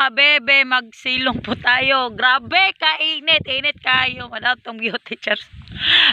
kabebe, magsilong po tayo. Grabe, kainit. Init kayo. Manatong beauty chairs.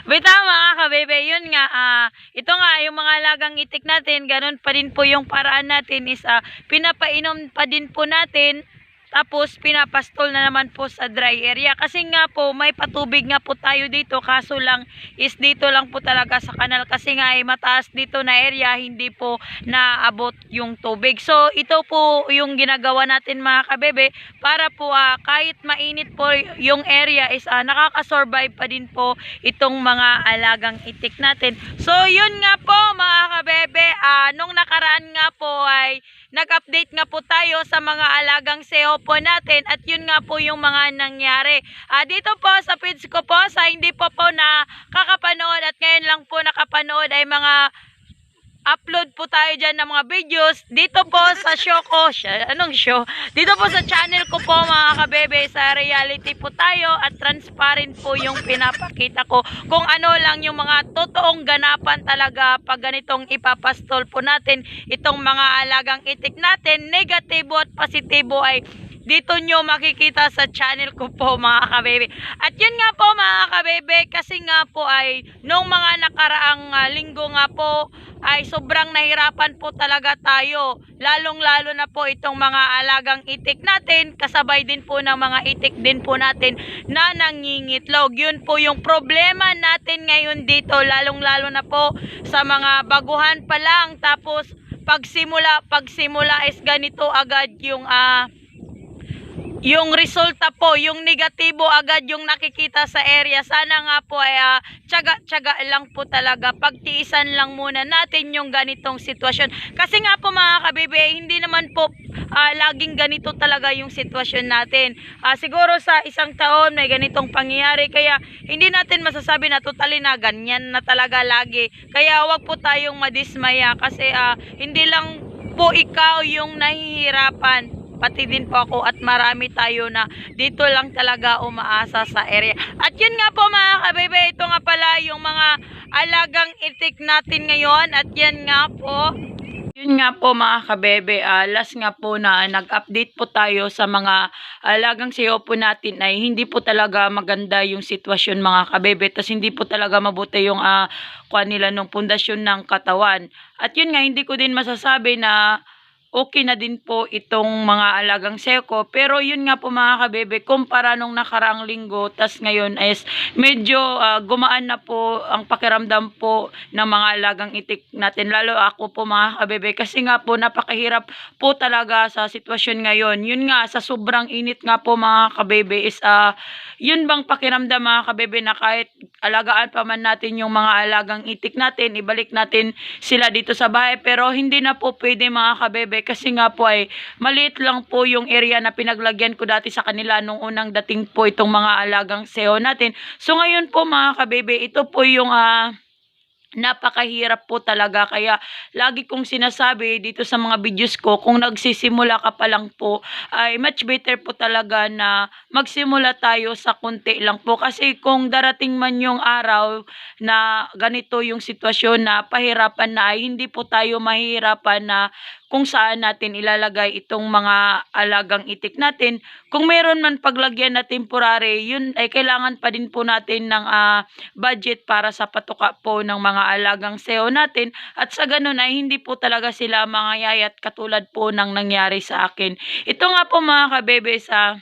Bita mga kabebe, yun nga, ito nga, yung mga alagang itik natin, ganun pa din po yung paraan natin is pinapainom pa din po natin. Tapos pinapastol na naman po sa dry area. Kasi nga po may patubig nga po tayo dito. Kaso lang is dito lang po talaga sa kanal. Kasi nga ay mataas dito na area. Hindi po naabot yung tubig. So ito po yung ginagawa natin mga kabebe. Para po kahit mainit po yung area is nakakasurvive pa din po itong mga alagang itik natin. So yun nga po mga kabebe. Nung nakaraan nga po ay nag-update nga po tayo sa mga alagang seho po natin at yun nga po yung mga nangyari. Dito po sa feeds ko po, sa hindi po nakakapanood at ngayon lang po nakapanood ay mga upload po tayo dyan ng mga videos. Dito po sa show ko, anong show? Dito po sa channel ko po mga kabebe, sa reality po tayo at transparent po yung pinapakita ko. Kung ano lang yung mga totoong ganapan talaga pag ganitong ipapastol po natin itong mga alagang itik natin, negatibo at positibo ay dito nyo makikita sa channel ko po mga kabebe. At yun nga po mga kabebe, kasi nga po ay nung mga nakaraang linggo nga po ay sobrang nahirapan po talaga tayo. Lalong lalo na po itong mga alagang itik natin, kasabay din po ng mga itik din po natin na nangingitlog. Yun po yung problema natin ngayon dito, lalong lalo na po sa mga baguhan pa lang. Tapos pagsimula is ganito agad yung resulta po, yung negatibo agad yung nakikita sa area. Sana nga po ay tiyaga lang po talaga. Pagtiisan lang muna natin yung ganitong sitwasyon. Kasi nga po mga kabebe, hindi naman po laging ganito talaga yung sitwasyon natin. Siguro sa isang taon may ganitong pangyayari. Kaya hindi natin masasabi na totally na ganyan na talaga lagi. Kaya wag po tayong madismaya kasi hindi lang po ikaw yung nahihirapan, pati din po ako at marami tayo na dito lang talaga umaasa sa area. At yun nga po mga kabebe, ito nga pala yung mga alagang itik natin ngayon. At yan nga po, yun nga po mga kabebe, last nga po na nag-update po tayo sa mga alagang seho po natin ay hindi po talaga maganda yung sitwasyon mga kabebe. Tas hindi po talaga mabuti yung kuha nila ng pundasyon ng katawan. At yun nga, hindi ko din masasabi na okay na din po itong mga alagang seko. Pero yun nga po mga kabebe, kumpara nung nakaraang linggo, tas ngayon is medyo gumaan na po ang pakiramdam po ng mga alagang itik natin. Lalo ako po mga kabebe, kasi nga po napakahirap po talaga sa sitwasyon ngayon. Yun nga, sa sobrang init nga po mga kabebe is yun bang pakiramdam mga kabebe na kahit alagaan pa man natin yung mga alagang itik natin, ibalik natin sila dito sa bahay. Pero hindi na po pwede mga kabebe, kasi nga po ay maliit lang po yung area na pinaglagyan ko dati sa kanila nung unang dating po itong mga alagang seho natin. So ngayon po mga kabebe, ito po yung napakahirap po talaga. Kaya lagi kong sinasabi dito sa mga videos ko, kung nagsisimula ka pa lang po ay much better po talaga na magsimula tayo sa kunti lang po. Kasi kung darating man yung araw na ganito yung sitwasyon na pahirapan na, ay hindi po tayo mahirapan na kung saan natin ilalagay itong mga alagang itik natin. Kung meron man paglagyan na temporary, yun ay kailangan pa din po natin ng budget para sa patuka po ng mga alagang seho natin. At sa ganun ay hindi po talaga sila mangayayat katulad po ng nangyari sa akin. Ito nga po mga kabebe, sa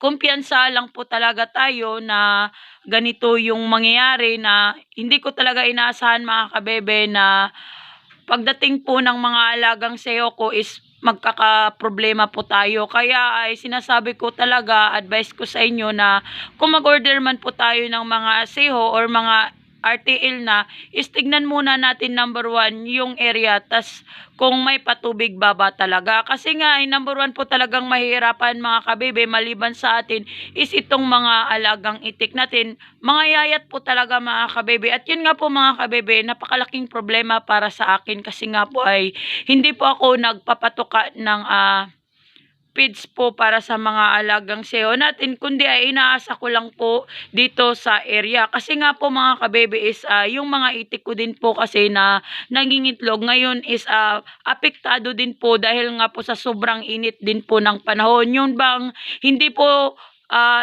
kumpiyansa lang po talaga tayo na ganito yung mangyayari, na hindi ko talaga inaasahan mga kabebe na pagdating po ng mga alagang seho ko is magkakaproblema po tayo. Kaya ay sinasabi ko talaga, advice ko sa inyo na kung mag-order man po tayo ng mga seho or mga RTL na, is tignan muna natin number 1 yung area, tas kung may patubig baba talaga. Kasi nga ay number 1 po talagang mahirapan mga kabebe maliban sa atin is itong mga alagang itik natin. Mga yayat po talaga mga kabebe. At yun nga po mga kabebe, napakalaking problema para sa akin kasi nga po ay hindi po ako nagpapatuka ng feeds po para sa mga alagang seho natin, kundi ay inaasa ko lang po dito sa area. Kasi nga po mga kabebe is yung mga itik ko din po kasi na nangingitlog ngayon is apektado din po dahil nga po sa sobrang init din po ng panahon. Yun bang hindi po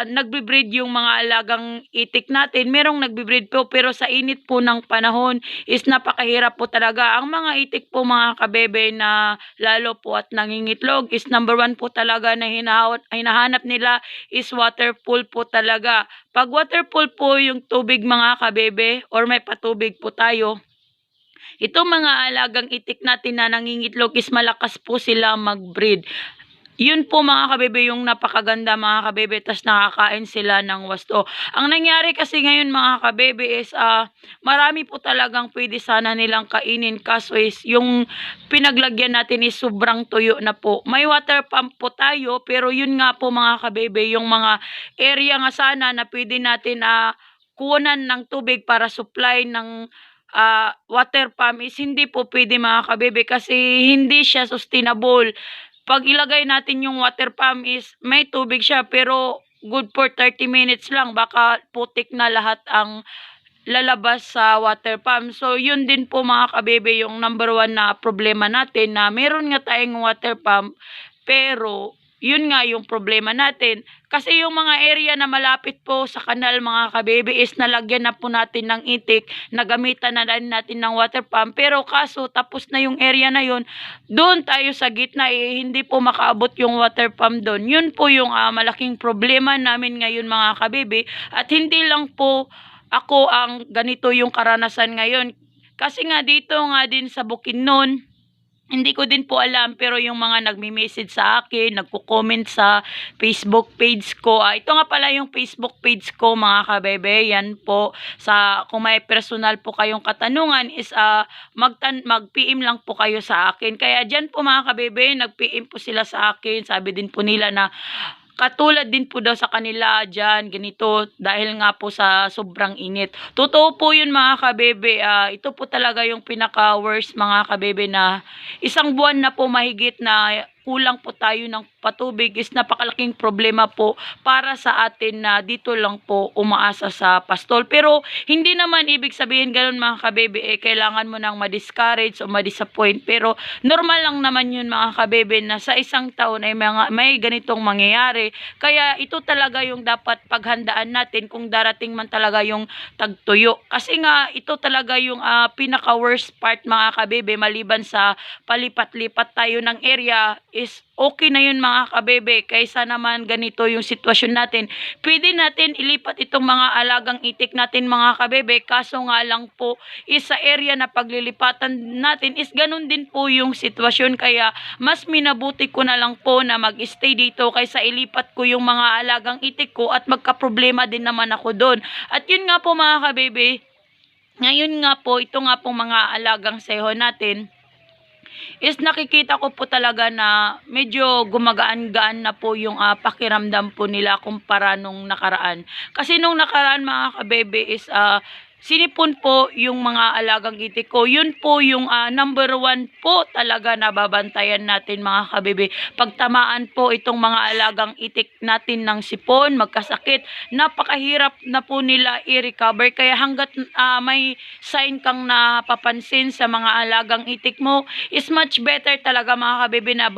nagbe-breed yung mga alagang itik natin, merong nagbe-breed po pero sa init po ng panahon is napakahirap po talaga. Ang mga itik po mga kabebe na lalo po at nangingitlog is number one po talaga na hinahanap nila is water pool po talaga. Pag water pool po yung tubig mga kabebe or may patubig po tayo, itong mga alagang itik natin na nangingitlog is malakas po sila mag-breed. Yun po mga kabebe yung napakaganda mga kabebe, tas nakakain sila ng wasto. Ang nangyari kasi ngayon mga kabebe is marami po talagang pwede sana nilang kainin, kaso is yung pinaglagyan natin is sobrang tuyo na po. May water pump po tayo pero yun nga po mga kabebe yung mga area nga sana na pwede natin kunan ng tubig para supply ng water pump is hindi po pwede mga kabebe kasi hindi siya sustainable. Pag ilagay natin yung water pump is may tubig siya pero good for 30 minutes lang, baka putik na lahat ang lalabas sa water pump. So yun din po mga kabebe yung number one na problema natin, na meron nga tayong water pump pero yun nga yung problema natin. Kasi yung mga area na malapit po sa kanal mga kabebe is nalagyan na po natin ng itik, nagamitan na rin natin ng water pump. Pero kaso tapos na yung area na yun, doon tayo sa gitna hindi po makaabot yung water pump doon. Yun po yung malaking problema namin ngayon mga kabebe. At hindi lang po ako ang ganito yung karanasan ngayon. Kasi nga dito nga din sa Bukidnon, hindi ko din po alam pero yung mga nagme-message sa akin, nagko-comment sa Facebook page ko. Ito nga pala yung Facebook page ko mga kabebe. Yan po, sa kung may personal po kayong katanungan is mag-PM lang po kayo sa akin. Kaya dyan po mga kabebe, nag-PM po sila sa akin. Sabi din po nila na katulad din po daw sa kanila dyan, ganito, dahil nga po sa sobrang init. Totoo po yun mga kabebe. Ito po talaga yung pinaka-worst mga kabebe, na isang buwan na po mahigit na kulang po tayo ng patubig is napakalaking problema po para sa atin na dito lang po umaasa sa pastol. Pero hindi naman ibig sabihin ganun mga kabebe, kailangan mo nang ma-discourage o ma-disappoint. Pero normal lang naman yun mga kabebe na sa isang taon ay may ganitong mangyayari. Kaya ito talaga yung dapat paghandaan natin kung darating man talaga yung tagtuyo. Kasi nga ito talaga yung pinaka-worst part mga kabebe, maliban sa palipat-lipat tayo ng area is okay na yun mga kabebe, kaysa naman ganito yung sitwasyon natin. Pwede natin ilipat itong mga alagang itik natin mga kabebe, kaso nga lang po is sa area na paglilipatan natin is ganun din po yung sitwasyon. Kaya mas minabuti ko na lang po na mag-stay dito kaysa ilipat ko yung mga alagang itik ko at magka-problema din naman ako doon. At yun nga po mga kabebe, ngayon nga po ito nga pong mga alagang seho natin is nakikita ko po talaga na medyo gumagaan-gaan na po yung pakiramdam po nila kumpara nung nakaraan. Kasi nung nakaraan mga kabebe is sinipon po yung mga alagang itik ko. Yun po yung number one po talaga na babantayan natin mga kabebe. Pagtamaan po itong mga alagang itik natin ng sipon, magkasakit, napakahirap na po nila i-recover. Kaya hanggat may sign kang napapansin sa mga alagang itik mo, is much better talaga mga kabebe na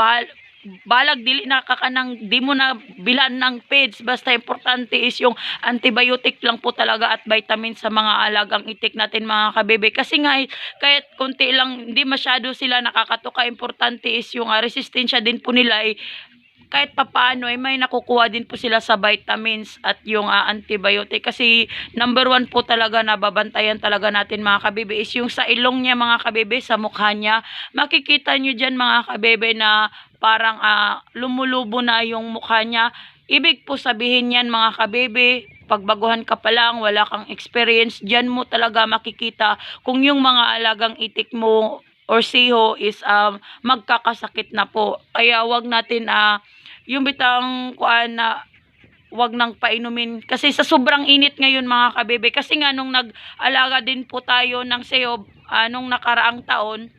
balag dili na kakanang di mo na bilan ng peds, basta importante is yung antibiotic lang po talaga at vitamin sa mga alagang itik natin mga kabebe. Kasi nga kahit konti lang, hindi masyado sila nakakatuka, importante is yung resistensya din po nila kahit papaano may nakukuha din po sila sa vitamins at yung antibiotic. Kasi number one po talaga na babantayan talaga natin mga kabebe is yung sa ilong niya mga kabebe, sa mukha niya. Makikita nyo dyan mga kabebe na parang lumulubo na yung mukha niya. Ibig po sabihin yan mga kabebe, pagbaguhan ka pa lang, wala kang experience, dyan mo talaga makikita kung yung mga alagang itik mo or siho is magkakasakit na po. Kaya wag natin yung bitang na wag nang painumin kasi sa sobrang init ngayon mga kabebe. Kasi nga nung nag-alaga din po tayo ng siho nung nakaraang taon,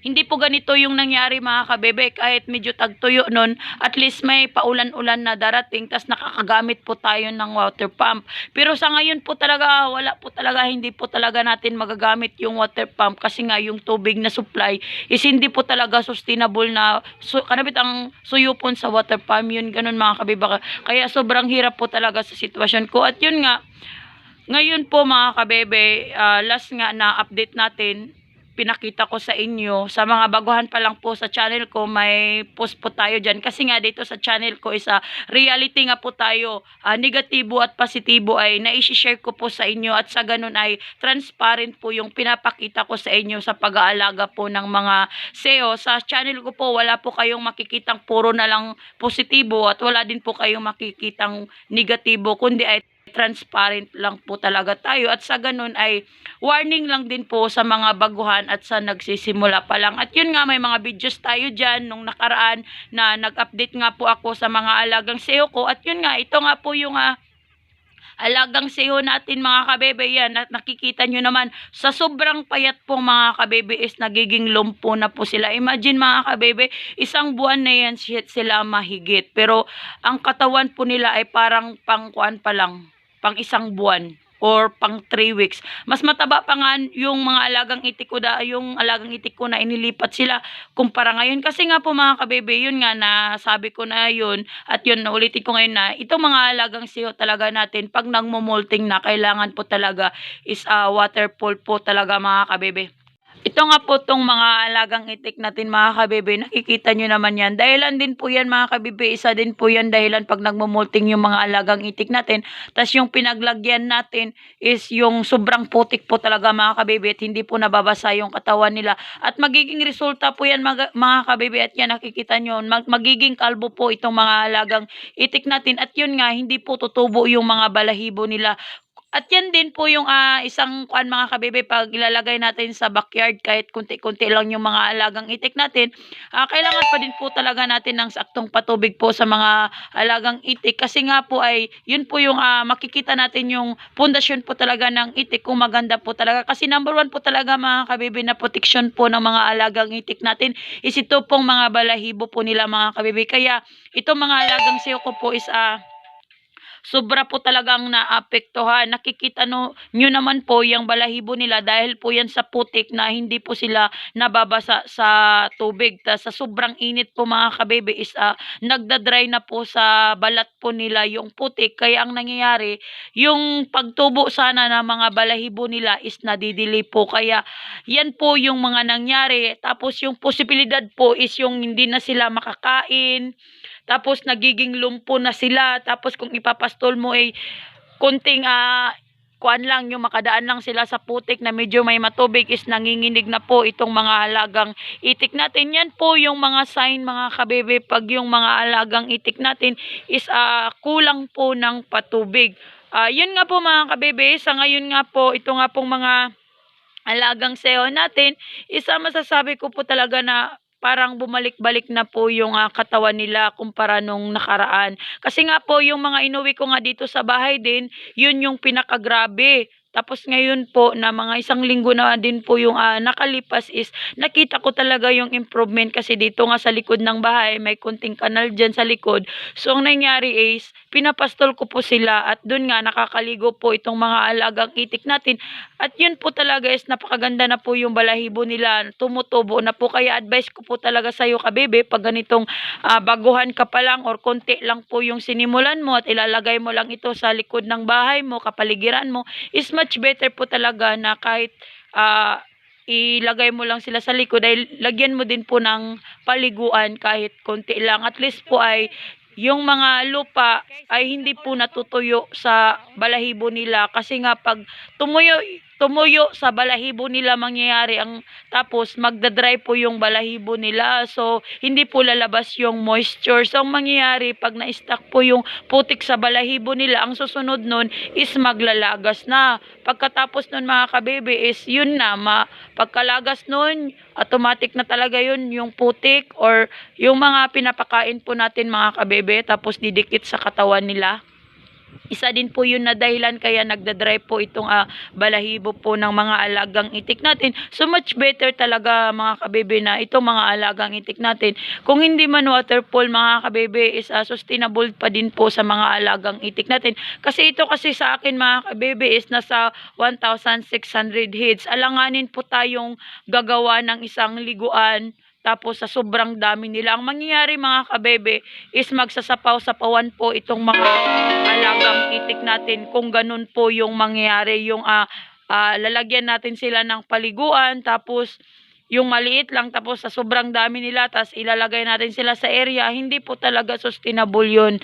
hindi po ganito yung nangyari mga kabebe. Kahit medyo tagtuyo nun, at least may paulan-ulan na darating, tas nakakagamit po tayo ng water pump. Pero sa ngayon po talaga, wala po talaga, hindi po talaga natin magagamit yung water pump kasi nga yung tubig na supply is hindi po talaga sustainable na kanabit ang suyupon sa water pump. Yun ganun mga kabebe. Kaya sobrang hirap po talaga sa sitwasyon ko. At yun nga, ngayon po mga kabebe, last nga na update natin, pinakita ko sa inyo. Sa mga baguhan pa lang po sa channel ko, may post po tayo dyan. Kasi nga dito sa channel ko is reality nga po tayo. Negatibo at positibo ay na-share ko po sa inyo. At sa ganun ay transparent po yung pinapakita ko sa inyo sa pag-aalaga po ng mga SEO. Sa channel ko po, wala po kayong makikitang puro na lang positibo at wala din po kayong makikitang negatibo. Kundi ay transparent lang po talaga tayo, at sa ganun ay warning lang din po sa mga baguhan at sa nagsisimula pa lang. At yun nga, may mga videos tayo dyan nung nakaraan na nag-update nga po ako sa mga alagang SEO ko. At yun nga, ito nga po yung alagang SEO natin mga kabebe. Yan, at nakikita nyo naman sa sobrang payat po mga kabebe is nagiging lumpo na po sila. Imagine mga kabebe, isang buwan na yan sila mahigit, pero ang katawan po nila ay parang pangkuan pa lang, pang isang buwan or pang 3 weeks. Mas mataba pa nga yung mga alagang itik ko yung alagang itik ko na inilipat sila kumpara ngayon. Kasi nga po mga kabebe, yun nga na sabi ko na yun, at yun naulitin ko ngayon na itong mga alagang SEO talaga natin, pag nagmumulting na, kailangan po talaga is waterfall po talaga mga kabebe. Ito nga po tong mga alagang itik natin mga kabebe, nakikita nyo naman yan. Dahilan din po yan mga kabebe, isa din po yan dahilan pag nagmumulting yung mga alagang itik natin. Tapos yung pinaglagyan natin is yung sobrang putik po talaga mga kabebe at hindi po nababasa yung katawan nila. At magiging resulta po yan mga kabebe, at yan nakikita nyo, magiging kalbo po itong mga alagang itik natin. At yun nga, hindi po tutubo yung mga balahibo nila. At yan din po yung isang kuan mga kabebe, pag ilalagay natin sa backyard, kahit kunti-kunti lang yung mga alagang itik natin, kailangan pa din po talaga natin ng saktong patubig po sa mga alagang itik. Kasi nga po ay yun po yung makikita natin yung pundasyon po talaga ng itik kung maganda po talaga. Kasi number 1 po talaga mga kabebe na protection po ng mga alagang itik natin is ito pong mga balahibo po nila mga kabebe. Kaya itong mga alagang SEO ko po is sobra po talagang naapektuhan. Nakikita nyo naman po yung balahibo nila dahil po yan sa putik na hindi po sila nababasa sa tubig. Sa sobrang init po mga kabebe is nagdadry na po sa balat po nila yung putik. Kaya ang nangyayari, yung pagtubo sana ng mga balahibo nila is nadidili po. Kaya yan po yung mga nangyari. Tapos yung posibilidad po is yung hindi na sila makakain. Tapos nagiging lumpo na sila. Tapos kung ipapastol mo ay kunting kuan lang, yung makadaan lang sila sa putik na medyo may matubig is nanginginig na po itong mga alagang itik natin. Yan po yung mga sign mga kabebe pag yung mga alagang itik natin is kulang po ng patubig. Yun nga po mga kabebe, sa ngayon nga po, ito nga pong mga alagang SEO natin, masasabi ko po talaga na parang bumalik-balik na po yung katawan nila kumpara nung nakaraan. Kasi nga po yung mga inuwi ko nga dito sa bahay din, yun yung pinakagrabe. Tapos ngayon po na mga 1 linggo na din po yung nakalipas is nakita ko talaga yung improvement, kasi dito nga sa likod ng bahay may kunting kanal dyan sa likod. So ang nangyari is pinapastol ko po sila at dun nga nakakaligo po itong mga alagang itik natin. At yun po talaga is napakaganda na po yung balahibo nila, tumutubo na po. Kaya advice ko po talaga sa iyo kabebe, pag ganitong baguhan ka pa lang or konti lang po yung sinimulan mo at ilalagay mo lang ito sa likod ng bahay mo, kapaligiran mo, is much better po talaga na kahit ilagay mo lang sila sa likod ay lagyan mo din po ng paliguan kahit konti lang. At least po ay yung mga lupa ay hindi po natutuyo sa balahibo nila. Kasi nga pag tumuyo sa balahibo nila mangyayari tapos magdadry po yung balahibo nila. So hindi po lalabas yung moisture. So ang mangyayari pag na-stuck po yung putik sa balahibo nila, ang susunod nun is maglalagas na. Pagkatapos nun mga kabebe is yun na, pagkalagas nun, automatic na talaga yun yung putik or yung mga pinapakain po natin mga kabebe, tapos didikit sa katawan nila. Isa din po yun na dahilan kaya nagdadrive po itong balahibo po ng mga alagang itik natin. So much better talaga mga kabebe na itong mga alagang itik natin. Kung hindi man waterfall mga kabebe is sustainable pa din po sa mga alagang itik natin. Kasi ito kasi sa akin mga kabebe is nasa 1,600 heads. Alanganin po tayong gagawa ng isang liguan. Tapos sa sobrang dami nila, ang mangyayari mga kabebe is magsasapaw-sapawan po itong mga alagang itik natin. Kung ganun po yung mangyayari, yung lalagyan natin sila ng paliguan, tapos yung maliit lang, tapos sa sobrang dami nila, tapos ilalagay natin sila sa area, hindi po talaga sustainable yun.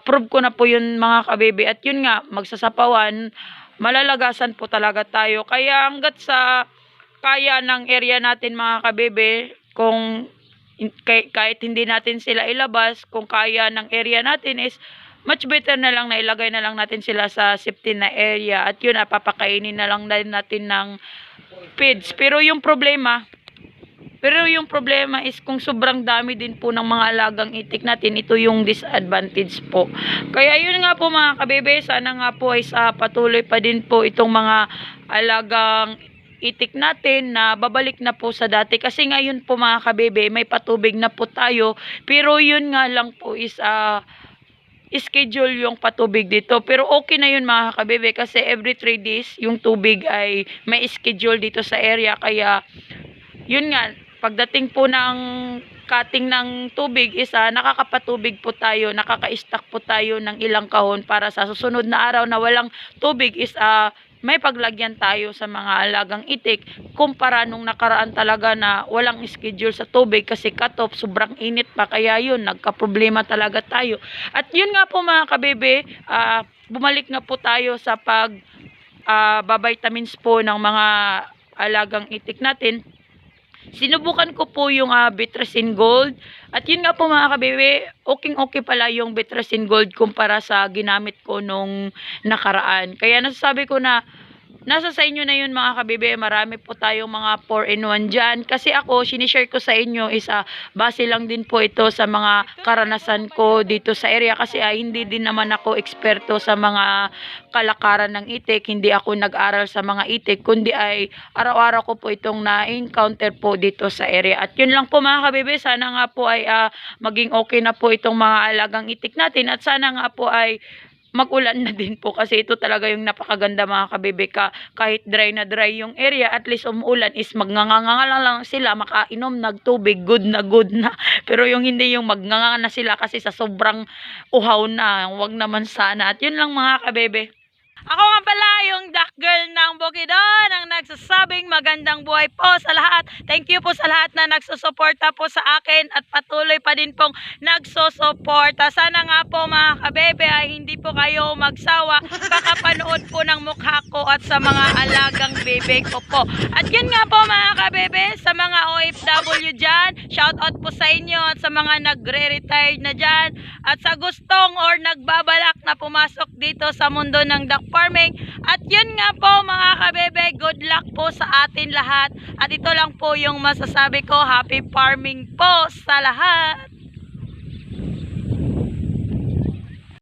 Prove ko na po yun mga kabebe. At yun nga, magsasapawan, malalagasan po talaga tayo. Kaya hanggat sa kaya ng area natin mga kabebe, kung kahit hindi natin sila ilabas, kung kaya ng area natin is much better na lang na ilagay na lang natin sila sa safety na area at yun papakainin na lang natin ng feeds. Pero yung problema is kung sobrang dami din po ng mga alagang itik natin, ito yung disadvantage po. Kaya yun nga po mga kabebe, sana nga po ay patuloy pa din po itong mga alagang itik natin na babalik na po sa dati. Kasi ngayon po mga kabebe, may patubig na po tayo. Pero yun nga lang po is schedule yung patubig dito. Pero okay na yun mga kabebe kasi every 3 days yung tubig ay may schedule dito sa area. Kaya yun nga, pagdating po ng cutting ng tubig is nakakapatubig po tayo, nakaka-stock po tayo ng ilang kahon para sa susunod na araw na walang tubig is may paglagyan tayo sa mga alagang itik kumpara nung nakaraan talaga na walang schedule sa tubig kasi cut-off, sobrang init pa, kaya yun, nagka-problema talaga tayo. At yun nga po mga kabebe, bumalik nga po tayo sa vitamins po ng mga alagang itik natin. Sinubukan ko po yung Betrasin Gold. At yun nga po mga kabebe, okay pala yung Betrasin Gold kumpara sa ginamit ko nung nakaraan. Kaya nasasabi ko na nasa sa inyo na yun mga kabebe, marami po tayong mga 4-in-1 dyan. Kasi ako, sinishare ko sa inyo is base lang din po ito sa mga karanasan ko dito sa area. Kasi hindi din naman ako eksperto sa mga kalakaran ng itik. Hindi ako nag-aral sa mga itik, kundi ay araw-araw ko po itong na-encounter po dito sa area. At yun lang po mga kabebe, sana nga po ay maging okay na po itong mga alagang itik natin. At sana nga po ay mag-ulan na din po kasi ito talaga yung napakaganda mga kabebe. Kahit dry na dry yung area, at least umuulan is magnganganga lang sila, makainom nagtubig, good na. Pero yung hindi yung magnganga na sila kasi sa sobrang uhaw na, wag naman sana. At yun lang mga kabebe. Ako nga pala yung duck girl ng Bukidnon, ang nagsasabing magandang buhay po sa lahat. Thank you po sa lahat na nagsusuporta po sa akin at patuloy pa din pong nagsusuporta. Sana nga po mga kabebe ay hindi po kayo magsawa kakapanood po ng mukha ko at sa mga alagang bebe ko po. At yun nga po mga kabebe, sa mga OFW dyan, shout out po sa inyo at sa mga nagre-retire na dyan at sa gustong or nagbabalak na pumasok dito sa mundo ng duck farming. At yun nga po mga kabebe, good luck po sa atin lahat. At ito lang po yung masasabi ko, happy farming po sa lahat.